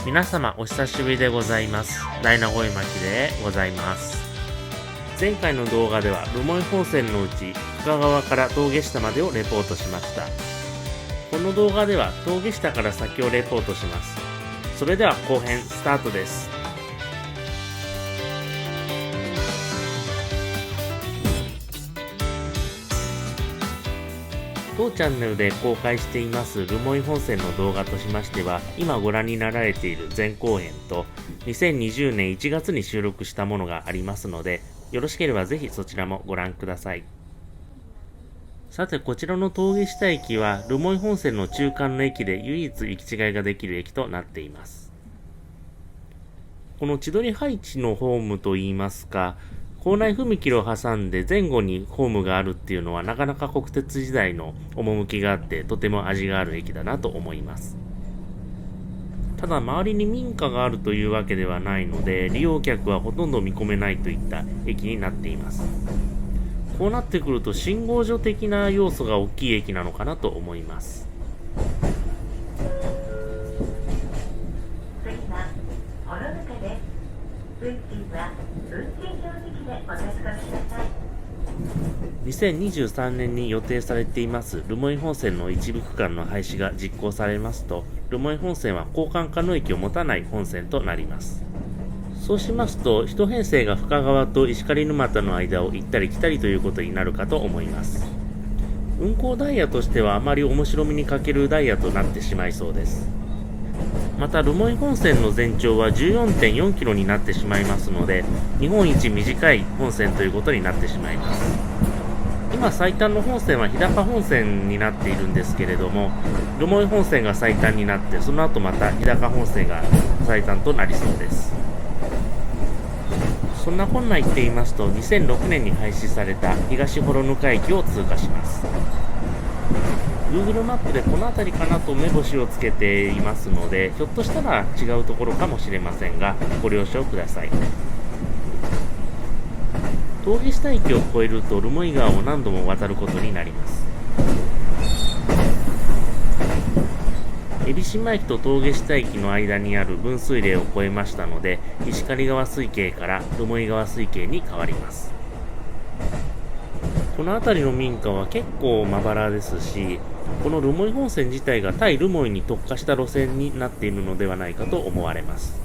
皆様お久しぶりでございます。大名越巻でございます。前回の動画では留萌本線のうち深川から峠下までをレポートしました。この動画では峠下から先をレポートします。それでは後編スタートです。当チャンネルで公開しています留萌本線の動画としましては、今ご覧になられている前後編と2020年1月に収録したものがありますので、よろしければぜひそちらもご覧ください。さて、こちらの峠下駅は留萌本線の中間の駅で唯一行き違いができる駅となっています。この千鳥配置のホームといいますか、構内踏切を挟んで前後にホームがあるっていうのはなかなか国鉄時代の趣があってとても味がある駅だなと思います。ただ周りに民家があるというわけではないので利用客はほとんど見込めないといった駅になっています。こうなってくると信号所的な要素が大きい駅なのかなと思います。次は幌中です。運賃は運賃表示器でお確かめください。2023年に予定されています留萌本線の一部区間の廃止が実行されますと、留萌本線は交換可能駅を持たない本線となります。そうしますと一編成が深川と石狩沼田の間を行ったり来たりということになるかと思います。運行ダイヤとしてはあまり面白みに欠けるダイヤとなってしまいそうです。また留萌本線の全長は 14.4 キロになってしまいますので、日本一短い本線ということになってしまいます。今最短の本線は日高本線になっているんですけれども、留萌本線が最短になってその後また日高本線が最短となりそうです。そんなこんな言っていますと、2006年に廃止された東幌糠駅を通過します。Google マップでこの辺りかなと目星をつけていますので、ひょっとしたら違うところかもしれませんが、ご了承ください。峠下駅を越えると留萌川を何度も渡ることになります。海老島駅と峠下駅の間にある分水嶺を越えましたので、石狩川水系から留萌川水系に変わります。この辺りの民家は結構まばらですし、この留萌本線自体が対留萌に特化した路線になっているのではないかと思われます。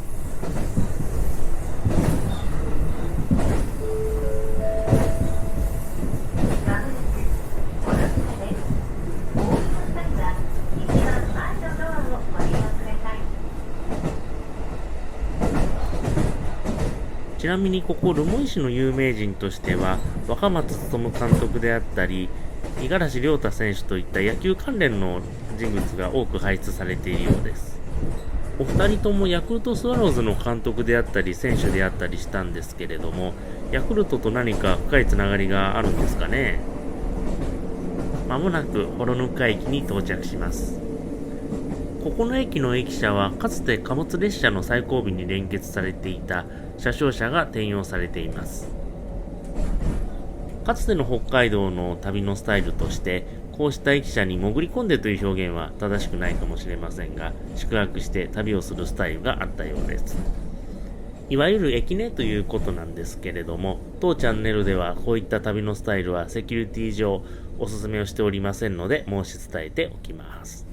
ちなみにここ留萌市の有名人としては若松勉監督であったり五十嵐亮太選手といった野球関連の人物が多く輩出されているようです。お二人ともヤクルトスワローズの監督であったり選手であったりしたんですけれども、ヤクルトと何か深いつながりがあるんですかね。まもなく幌糠駅に到着します。ここの駅の駅舎はかつて貨物列車の最後尾に連結されていた車掌車が転用されています。かつての北海道の旅のスタイルとしてこうした駅舎に潜り込んでという表現は正しくないかもしれませんが、宿泊して旅をするスタイルがあったようです。いわゆる駅ねということなんですけれども、当チャンネルではこういった旅のスタイルはセキュリティ上おすすめをしておりませんので申し伝えておきます。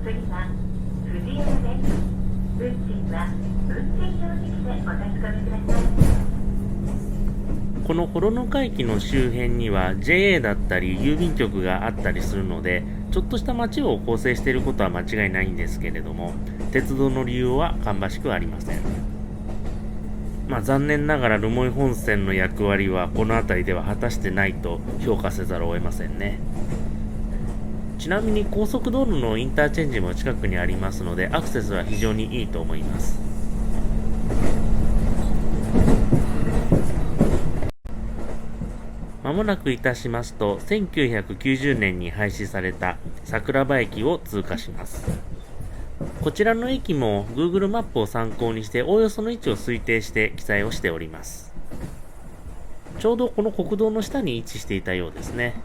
次は藤枝です。運賃は運賃表示器でお確かめください。この幌糠駅の周辺には JA だったり郵便局があったりするので、ちょっとした街を構成していることは間違いないんですけれども、鉄道の利用は芳しくありません。残念ながら留萌本線の役割はこの辺りでは果たしてないと評価せざるを得ませんね。ちなみに高速道路のインターチェンジも近くにありますので、アクセスは非常にいいと思います。まもなくいたしますと、1990年に廃止された桜庭駅を通過します。こちらの駅も Google マップを参考にしておおよその位置を推定して記載をしております。ちょうどこの国道の下に位置していたようですね。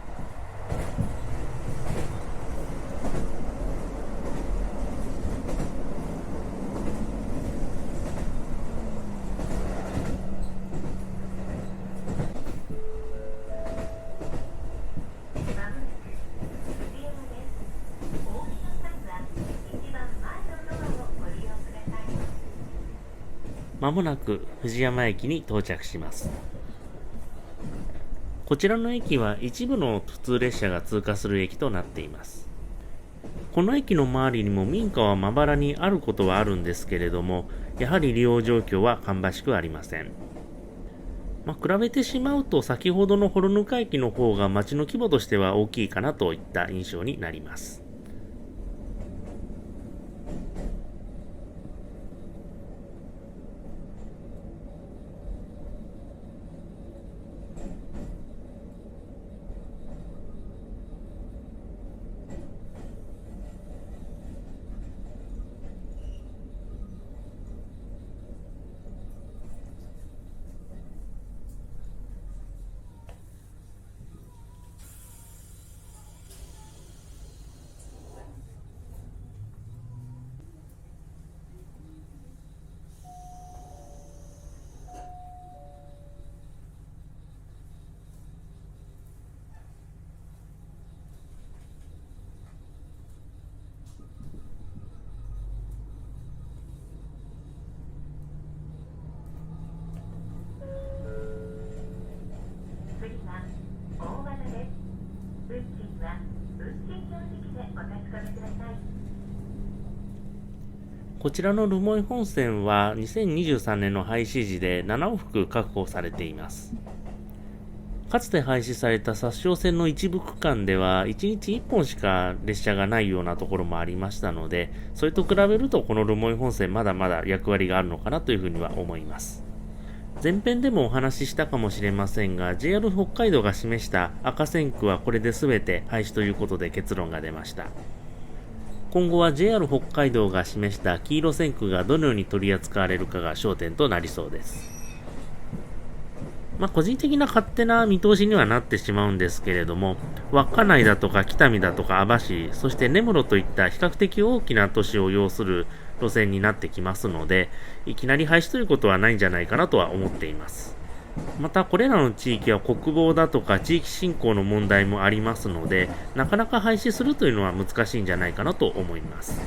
まもなく藤山駅に到着します。こちらの駅は一部の普通列車が通過する駅となっています。この駅の周りにも民家はまばらにあることはあるんですけれども、やはり利用状況は芳しくありません。比べてしまうと先ほどの幌沼駅の方が街の規模としては大きいかなといった印象になります。次は大和田です。運賃は運賃表示器でお確かめください。こちらの留萌本線は2023年の廃止時で7往復確保されています。かつて廃止された札沼線の一部区間では1日1本しか列車がないようなところもありましたので、それと比べるとこの留萌本線まだまだ役割があるのかなというふうには思います。前編でもお話ししたかもしれませんが、 JR 北海道が示した赤線区はこれで全て廃止ということで結論が出ました。今後は JR 北海道が示した黄色線区がどのように取り扱われるかが焦点となりそうです。個人的な勝手な見通しにはなってしまうんですけれども、稚内だとか北見だとか網走、そして根室といった比較的大きな都市を要する路線になってきますので、いきなり廃止ということはないんじゃないかなとは思っています。またこれらの地域は国防だとか地域振興の問題もありますので、なかなか廃止するというのは難しいんじゃないかなと思います。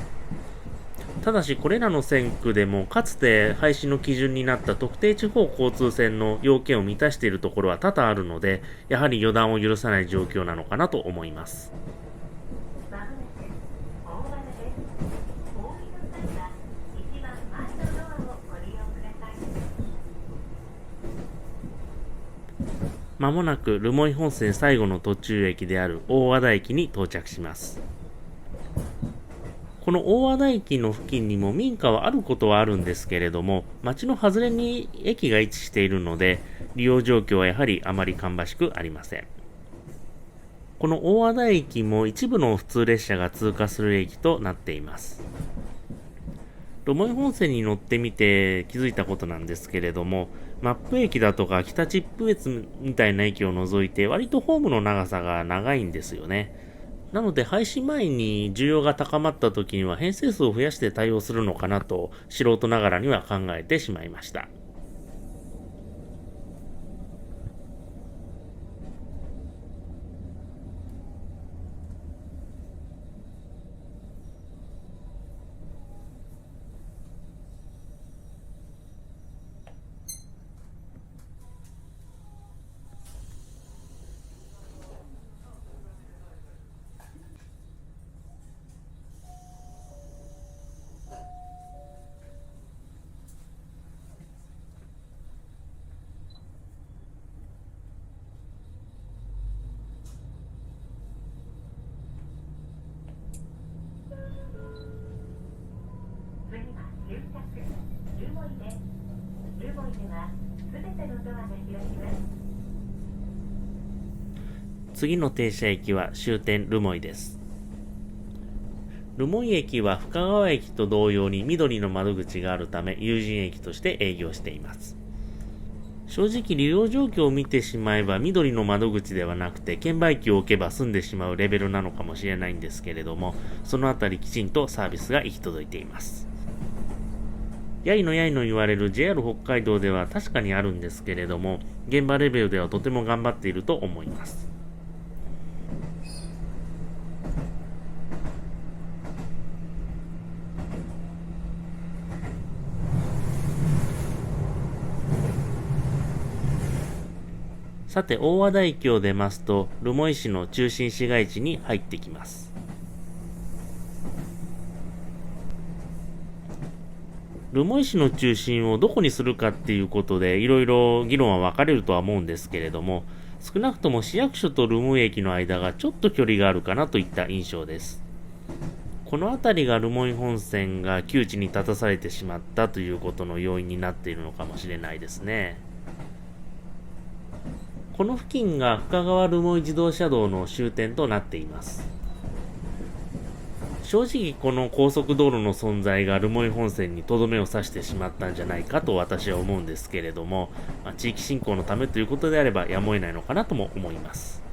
ただしこれらの線区でもかつて廃止の基準になった特定地方交通線の要件を満たしているところは多々あるので、やはり予断を許さない状況なのかなと思います。まもなく大和田です。お降りの際は一番前のドアをご利用ください。まもなく留萌本線最後の途中駅である大和田駅に到着します。この大和田駅の付近にも民家はあることはあるんですけれども、街の外れに駅が位置しているので、利用状況はやはりあまり芳しくありません。この大和田駅も一部の普通列車が通過する駅となっています。留萌本線に乗ってみて気づいたことなんですけれども、マップ駅だとか北秩父駅みたいな駅を除いて割とホームの長さが長いんですよね。なので廃止前に需要が高まった時には編成数を増やして対応するのかなと素人ながらには考えてしまいました。てのドアが開きます。次の停車駅は終点留萌です。留萌駅は深川駅と同様に緑の窓口があるため有人駅として営業しています。正直利用状況を見てしまえば緑の窓口ではなくて券売機を置けば済んでしまうレベルなのかもしれないんですけれども、そのあたりきちんとサービスが行き届いています。やいのやいの言われる JR 北海道では確かにあるんですけれども、現場レベルではとても頑張っていると思います。さて、大和田駅を出ますと、留萌市の中心市街地に入ってきます。留萌市の中心をどこにするかっていうことで、いろいろ議論は分かれるとは思うんですけれども、少なくとも市役所と留萌駅の間がちょっと距離があるかなといった印象です。この辺りが留萌本線が窮地に立たされてしまったということの要因になっているのかもしれないですね。この付近が深川留萌自動車道の終点となっています。正直この高速道路の存在が留萌本線にとどめを刺してしまったんじゃないかと私は思うんですけれども、地域振興のためということであればやむを得ないのかなとも思います。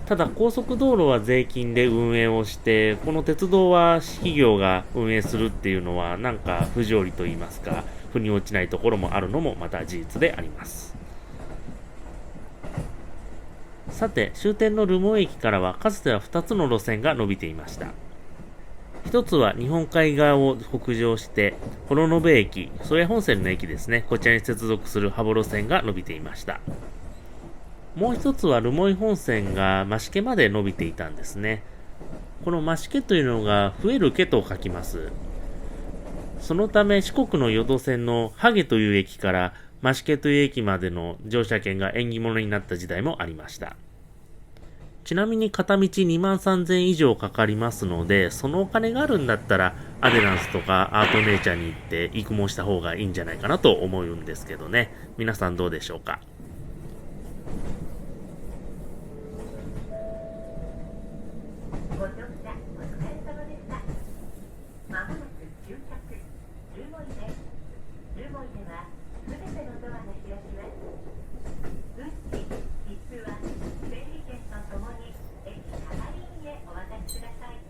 ただ高速道路は税金で運営をして、この鉄道は企業が運営するっていうのはなんか不条理と言いますか、腑に落ちないところもあるのもまた事実であります。さて、終点の留萌駅からはかつては2つの路線が伸びていました。一つは日本海側を北上して、幌延駅、宗谷本線の駅ですね、こちらに接続する羽幌線が伸びていました。もう一つは留萌本線が増毛まで伸びていたんですね。この増毛というのが増える毛と書きます。そのため四国の淀線の萩という駅から増毛という駅までの乗車券が縁起物になった時代もありました。ちなみに片道23,000円以上かかりますので、そのお金があるんだったらアデランスとかアートネイチャーに行って育毛した方がいいんじゃないかなと思うんですけどね。皆さんどうでしょうか。ご乗車お疲れ様でした。まもなく終着、留萌です。留萌ではすべてのドアが開きます。運賃、切符は整理券とともに駅係員へお渡しください。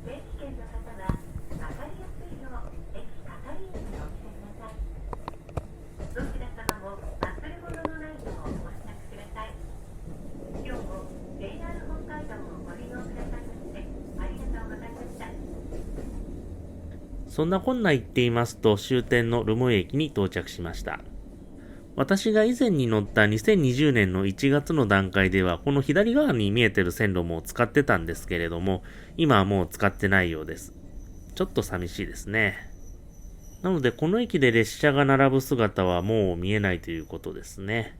整理券の方は分かりやすいよう駅係員にお見せください。どちら様も忘れ物のないようお支度ください。今日も JR 北海道をご利用くださいましてありがとうございました。そんなこんな言っていますと終点の留萌駅に到着しました。私が以前に乗った2020年の1月の段階ではこの左側に見えてる線路も使ってたんですけれども、今はもう使ってないようです。ちょっと寂しいですね。なのでこの駅で列車が並ぶ姿はもう見えないということですね。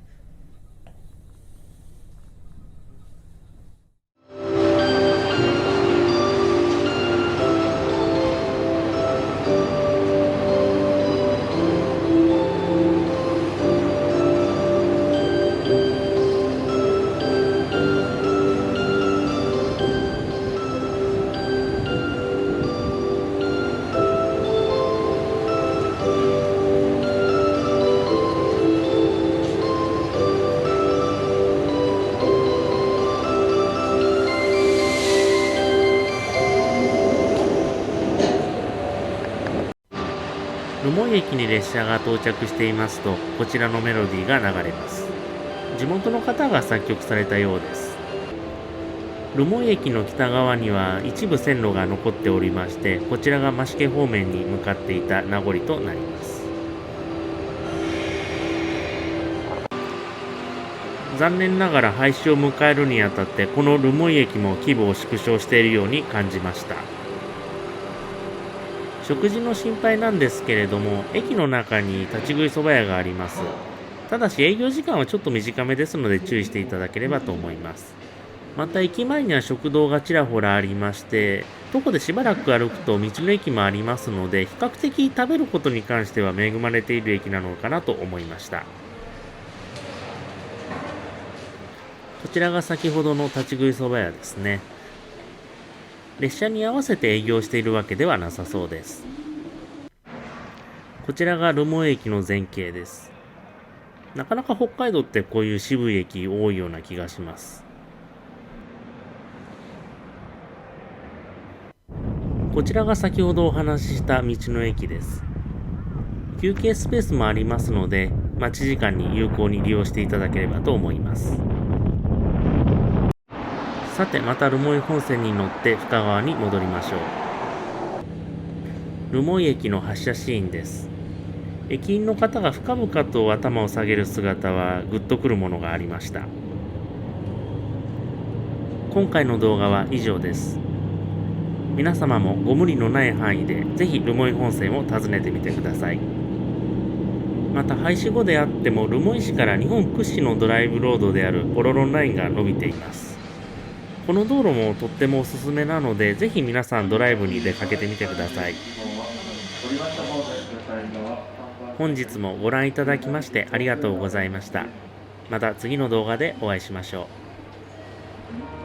留萌駅に列車が到着していますと、こちらのメロディーが流れます。地元の方が作曲されたようです。留萌駅の北側には一部線路が残っておりまして、こちらが増毛方面に向かっていた名残となります。残念ながら廃止を迎えるにあたって、この留萌駅も規模を縮小しているように感じました。食事の心配なんですけれども、駅の中に立ち食いそば屋があります。ただし営業時間はちょっと短めですので注意していただければと思います。また駅前には食堂がちらほらありまして、徒歩でしばらく歩くと道の駅もありますので、比較的食べることに関しては恵まれている駅なのかなと思いました。こちらが先ほどの立ち食いそば屋ですね。列車に合わせて営業しているわけではなさそうです。こちらが留萌駅の前景です。なかなか北海道ってこういう渋い駅多いような気がします。こちらが先ほどお話しした道の駅です。休憩スペースもありますので、待ち時間に有効に利用していただければと思います。さて、また留萌本線に乗って深川に戻りましょう。留萌駅の発車シーンです。駅員の方が深々と頭を下げる姿はグッとくるものがありました。今回の動画は以上です。皆様もご無理のない範囲でぜひ留萌本線を訪ねてみてください。また廃止後であっても留萌市から日本屈指のドライブロードであるポロロンラインが伸びています。この道路もとってもおすすめなので、ぜひ皆さんドライブに出かけてみてください。本日もご覧いただきましてありがとうございました。また次の動画でお会いしましょう。